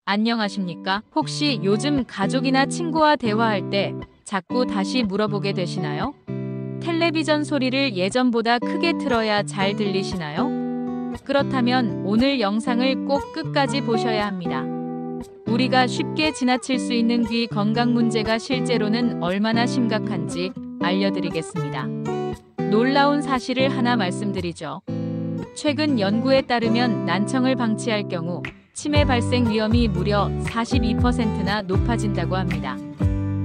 안녕하십니까? 혹시 요즘 가족이나 친구와 대화할 때 자꾸 다시 물어보게 되시나요? 텔레비전 소리를 예전보다 크게 틀어야 잘 들리시나요? 그렇다면 오늘 영상을 꼭 끝까지 보셔야 합니다. 우리가 쉽게 지나칠 수 있는 귀 건강 문제가 실제로는 얼마나 심각한지 알려드리겠습니다. 놀라운 사실을 하나 말씀드리죠. 최근 연구에 따르면 난청을 방치할 경우 치매 발생 위험이 무려 42%나 높아진다고 합니다.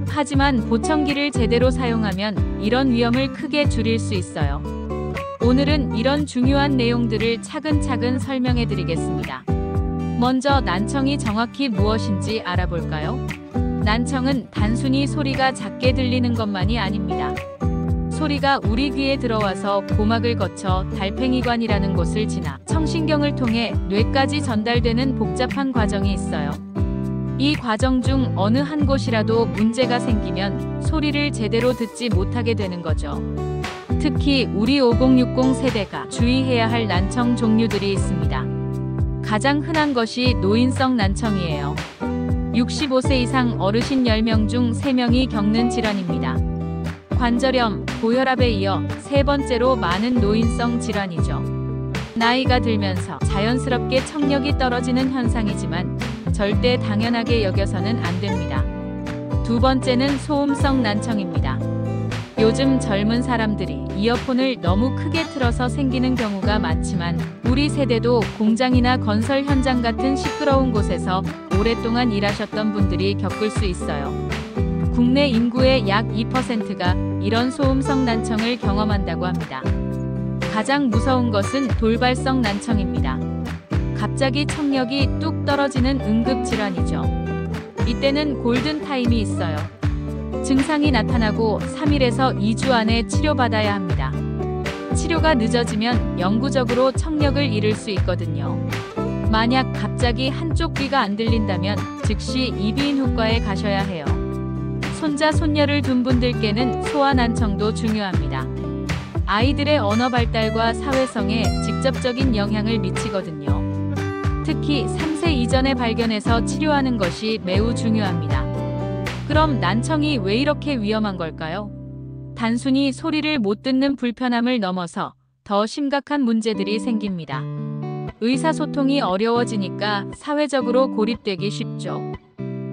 하지만 보청기를 제대로 사용하면 이런 위험을 크게 줄일 수 있어요. 오늘은 이런 중요한 내용들을 차근차근 설명해 드리겠습니다. 먼저 난청이 정확히 무엇인지 알아볼까요? 난청은 단순히 소리가 작게 들리는 것만이 아닙니다. 소리가 우리 귀에 들어와서 고막을 거쳐 달팽이관이라는 곳을 지나 청신경을 통해 뇌까지 전달되는 복잡한 과정이 있어요. 이 과정 중 어느 한 곳이라도 문제가 생기면 소리를 제대로 듣지 못하게 되는 거죠. 특히 우리 5060 세대가 주의해야 할 난청 종류들이 있습니다. 가장 흔한 것이 노인성 난청이에요. 65세 이상 어르신 10명 중 3명이 겪는 질환입니다. 관절염, 고혈압에 이어 세 번째로 많은 노인성 질환이죠. 나이가 들면서 자연스럽게 청력이 떨어지는 현상이지만 절대 당연하게 여겨서는 안 됩니다. 두 번째는 소음성 난청입니다. 요즘 젊은 사람들이 이어폰을 너무 크게 틀어서 생기는 경우가 많지만 우리 세대도 공장이나 건설 현장 같은 시끄러운 곳에서 오랫동안 일하셨던 분들이 겪을 수 있어요. 국내 인구의 약 2%가 이런 소음성 난청을 경험한다고 합니다. 가장 무서운 것은 돌발성 난청입니다. 갑자기 청력이 뚝 떨어지는 응급질환이죠. 이때는 골든타임이 있어요. 증상이 나타나고 3일에서 2주 안에 치료받아야 합니다. 치료가 늦어지면 영구적으로 청력을 잃을 수 있거든요. 만약 갑자기 한쪽 귀가 안 들린다면 즉시 이비인후과에 가셔야 해요. 손자, 손녀를 둔 분들께는 소아 난청도 중요합니다. 아이들의 언어 발달과 사회성에 직접적인 영향을 미치거든요. 특히 3세 이전에 발견해서 치료하는 것이 매우 중요합니다. 그럼 난청이 왜 이렇게 위험한 걸까요? 단순히 소리를 못 듣는 불편함을 넘어서 더 심각한 문제들이 생깁니다. 의사소통이 어려워지니까 사회적으로 고립되기 쉽죠.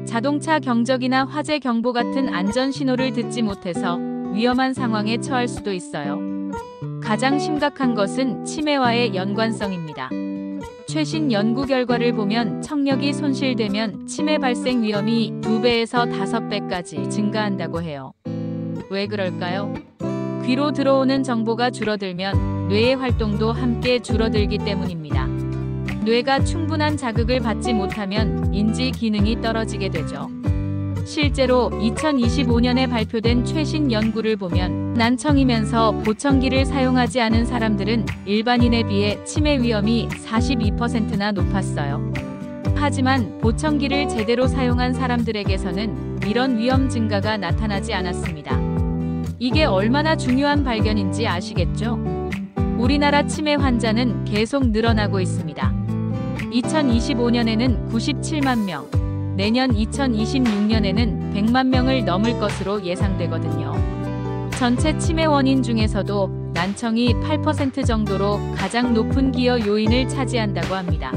자동차 경적이나 화재 경보 같은 안전 신호를 듣지 못해서 위험한 상황에 처할 수도 있어요. 가장 심각한 것은 치매와의 연관성입니다. 최신 연구 결과를 보면 청력이 손실되면 치매 발생 위험이 2배에서 5배까지 증가한다고 해요. 왜 그럴까요? 귀로 들어오는 정보가 줄어들면 뇌의 활동도 함께 줄어들기 때문입니다. 뇌가 충분한 자극을 받지 못하면 인지 기능이 떨어지게 되죠. 실제로 2025년에 발표된 최신 연구를 보면 난청이면서 보청기를 사용하지 않은 사람들은 일반인에 비해 치매 위험이 42%나 높았어요. 하지만 보청기를 제대로 사용한 사람들에게서는 이런 위험 증가가 나타나지 않았습니다. 이게 얼마나 중요한 발견인지 아시겠죠? 우리나라 치매 환자는 계속 늘어나고 있습니다. 2025년에는 97만 명, 내년 2026년에는 100만 명을 넘을 것으로 예상되거든요. 전체 치매 원인 중에서도 난청이 8% 정도로 가장 높은 기여 요인을 차지한다고 합니다.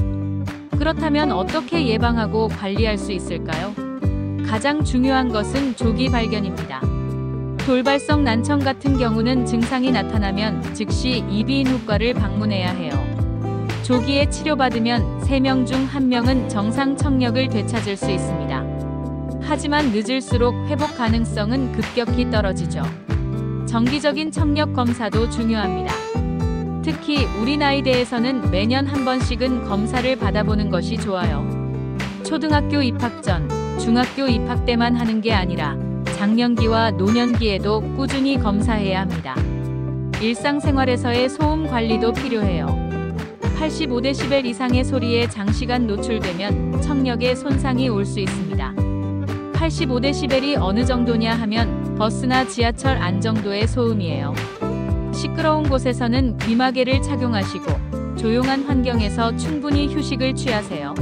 그렇다면 어떻게 예방하고 관리할 수 있을까요? 가장 중요한 것은 조기 발견입니다. 돌발성 난청 같은 경우는 증상이 나타나면 즉시 이비인후과를 방문해야 해요. 조기에 치료받으면 3명 중 1명은 정상 청력을 되찾을 수 있습니다. 하지만 늦을수록 회복 가능성은 급격히 떨어지죠. 정기적인 청력 검사도 중요합니다. 특히 우리 나이대에서는 매년 한 번씩은 검사를 받아보는 것이 좋아요. 초등학교 입학 전, 중학교 입학 때만 하는 게 아니라 장년기와 노년기에도 꾸준히 검사해야 합니다. 일상생활에서의 소음 관리도 필요해요. 85dB 이상의 소리에 장시간 노출되면 청력에 손상이 올 수 있습니다. 85dB이 어느 정도냐 하면 버스나 지하철 안 정도의 소음이에요. 시끄러운 곳에서는 귀마개를 착용하시고 조용한 환경에서 충분히 휴식을 취하세요.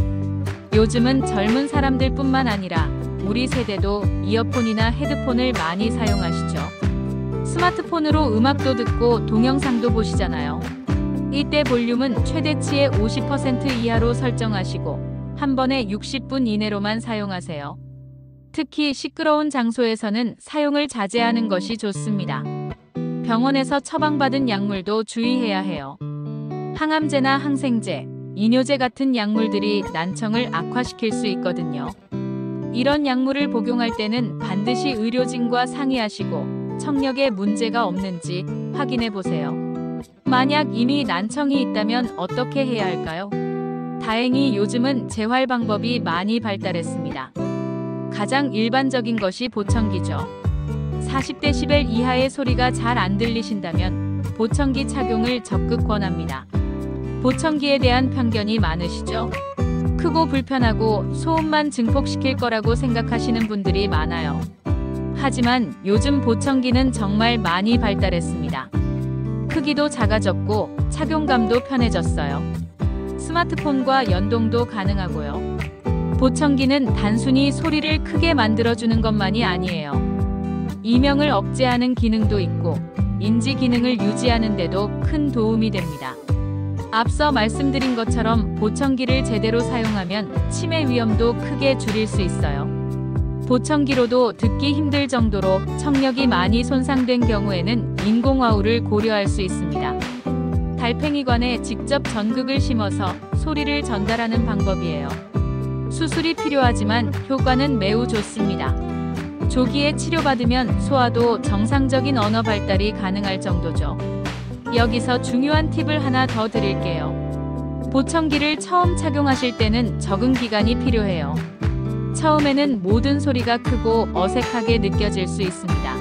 요즘은 젊은 사람들뿐만 아니라 우리 세대도 이어폰이나 헤드폰을 많이 사용하시죠. 스마트폰으로 음악도 듣고 동영상도 보시잖아요. 이때 볼륨은 최대치의 50% 이하로 설정하시고 한 번에 60분 이내로만 사용하세요. 특히 시끄러운 장소에서는 사용을 자제하는 것이 좋습니다. 병원에서 처방받은 약물도 주의해야 해요. 항암제나 항생제, 이뇨제 같은 약물들이 난청을 악화시킬 수 있거든요. 이런 약물을 복용할 때는 반드시 의료진과 상의하시고 청력에 문제가 없는지 확인해 보세요. 만약 이미 난청이 있다면 어떻게 해야 할까요? 다행히 요즘은 재활 방법이 많이 발달했습니다. 가장 일반적인 것이 보청기죠. 40dB 이하의 소리가 잘 안 들리신다면 보청기 착용을 적극 권합니다. 보청기에 대한 편견이 많으시죠? 크고 불편하고 소음만 증폭시킬 거라고 생각하시는 분들이 많아요. 하지만 요즘 보청기는 정말 많이 발달했습니다. 크기도 작아졌고 착용감도 편해졌어요. 스마트폰과 연동도 가능하고요. 보청기는 단순히 소리를 크게 만들어주는 것만이 아니에요. 이명을 억제하는 기능도 있고 인지 기능을 유지하는 데도 큰 도움이 됩니다. 앞서 말씀드린 것처럼 보청기를 제대로 사용하면 치매 위험도 크게 줄일 수 있어요. 보청기로도 듣기 힘들 정도로 청력이 많이 손상된 경우에는 인공와우를 고려할 수 있습니다. 달팽이관에 직접 전극을 심어서 소리를 전달하는 방법이에요. 수술이 필요하지만 효과는 매우 좋습니다. 조기에 치료받으면 소아도 정상적인 언어 발달이 가능할 정도죠. 여기서 중요한 팁을 하나 더 드릴게요. 보청기를 처음 착용하실 때는 적응 기간이 필요해요. 처음에는 모든 소리가 크고 어색하게 느껴질 수 있습니다.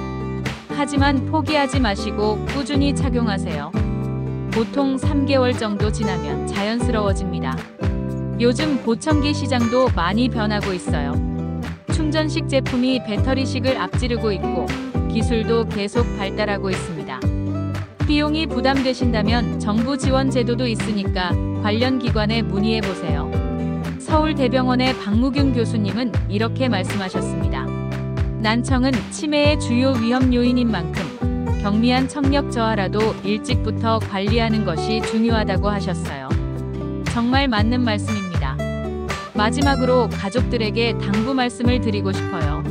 하지만 포기하지 마시고 꾸준히 착용하세요. 보통 3개월 정도 지나면 자연스러워집니다. 요즘 보청기 시장도 많이 변하고 있어요. 충전식 제품이 배터리식을 앞지르고 있고 기술도 계속 발달하고 있습니다. 비용이 부담되신다면 정부 지원 제도도 있으니까 관련 기관에 문의해보세요. 서울대병원의 박무균 교수님은 이렇게 말씀하셨습니다. 난청은 치매의 주요 위험 요인인 만큼 경미한 청력 저하라도 일찍부터 관리하는 것이 중요하다고 하셨어요. 정말 맞는 말씀입니다. 마지막으로 가족들에게 당부 말씀을 드리고 싶어요.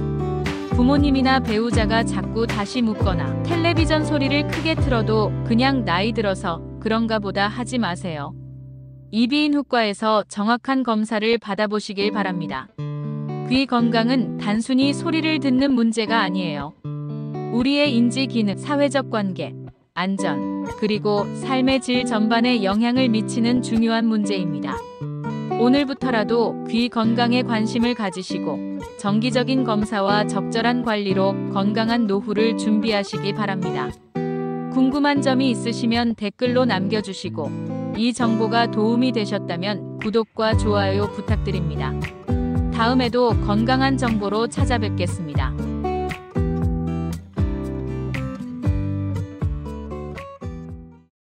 부모님이나 배우자가 자꾸 다시 묻거나 텔레비전 소리를 크게 틀어도 그냥 나이 들어서 그런가 보다 하지 마세요. 이비인후과에서 정확한 검사를 받아보시길 바랍니다. 귀 건강은 단순히 소리를 듣는 문제가 아니에요. 우리의 인지 기능, 사회적 관계, 안전, 그리고 삶의 질 전반에 영향을 미치는 중요한 문제입니다. 오늘부터라도 귀 건강에 관심을 가지시고 정기적인 검사와 적절한 관리로 건강한 노후를 준비하시기 바랍니다. 궁금한 점이 있으시면 댓글로 남겨주시고 이 정보가 도움이 되셨다면 구독과 좋아요 부탁드립니다. 다음에도 건강한 정보로 찾아뵙겠습니다.